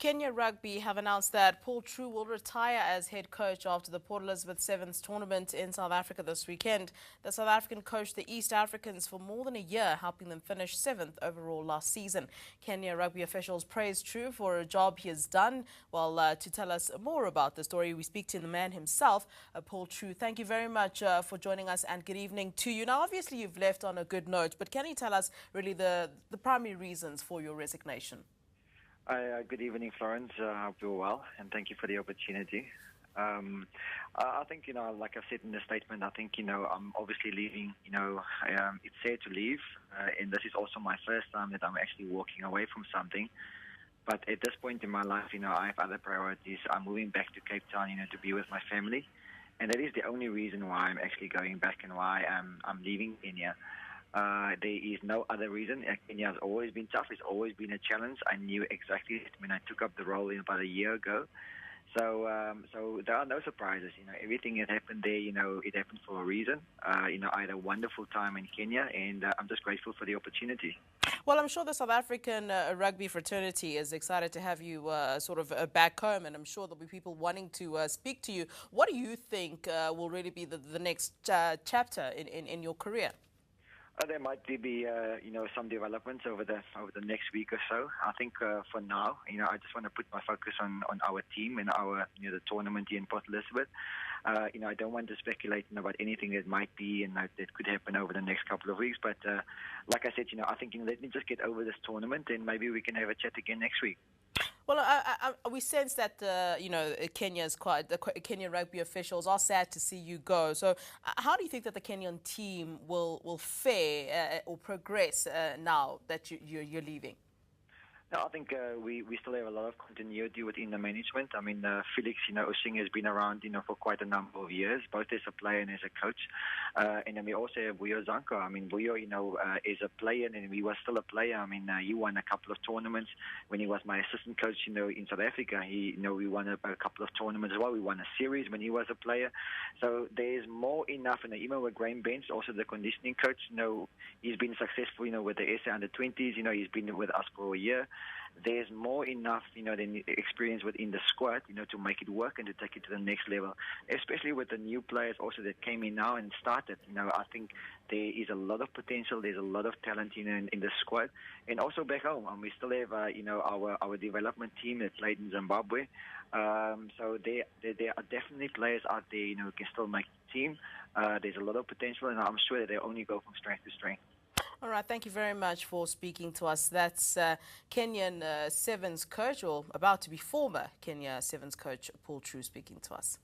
Kenya Rugby have announced that Paul Treu will retire as head coach after the Port Elizabeth Sevens tournament in South Africa this weekend. The South African coached the East Africans for more than a year, helping them finish 7th overall last season. Kenya Rugby officials praised Treu for a job he has done. Well, to tell us more about the story, we speak to the man himself, Paul Treu. Thank you very much for joining us, and good evening to you. Now, obviously, you've left on a good note, but can you tell us really the primary reasons for your resignation? Good evening, Florence. I hope you're well, and thank you for the opportunity. I think, like I said in the statement, I think, I'm obviously leaving, it's sad to leave, and this is also my first time that I'm actually walking away from something. But at this point in my life, I have other priorities. I'm moving back to Cape Town, to be with my family, and that is the only reason why I'm actually going back and why I'm leaving Kenya. There is no other reason. Kenya has always been tough. It's always been a challenge. I knew exactly when I took up the role about a year ago. So there are no surprises. Everything that happened there, it happened for a reason. I had a wonderful time in Kenya, and I'm just grateful for the opportunity. Well, I'm sure the South African rugby fraternity is excited to have you back home, and I'm sure there'll be people wanting to speak to you. What do you think will really be the next chapter in your career? There might be, some developments over the next week or so. I think for now, I just want to put my focus on our team and our, the tournament here in Port Elizabeth. I don't want to speculate about anything that might be and that could happen over the next couple of weeks. But like I said, I think let me just get over this tournament, and maybe we can have a chat again next week. Well, we sense that Kenya rugby officials are sad to see you go. So, how do you think that the Kenyan team will fare or progress now that you're leaving? No, I think we still have a lot of continuity within the management. I mean, Felix, Osing has been around, for quite a number of years, both as a player and as a coach. And then we also have Buyo Zanko. I mean, Buyo, is a player, and he was still a player. I mean, he won a couple of tournaments when he was my assistant coach, in South Africa. We won a couple of tournaments as well. We won a series when he was a player. So there's more enough. And even with Graham Bench, also the conditioning coach, he's been successful, with the SA under-20s. He's been with us for a year. There's more enough, than experience within the squad, to make it work and to take it to the next level, especially with the new players also that came in now and started. I think there is a lot of potential. There's a lot of talent in the squad, and also back home. We still have, our development team that played in Zimbabwe. So there are definitely players out there, who can still make the team. There's a lot of potential, and I'm sure that they only go from strength to strength. All right, thank you very much for speaking to us. That's Kenyan Sevens coach, or about to be former Kenya Sevens coach, Paul Treu, speaking to us.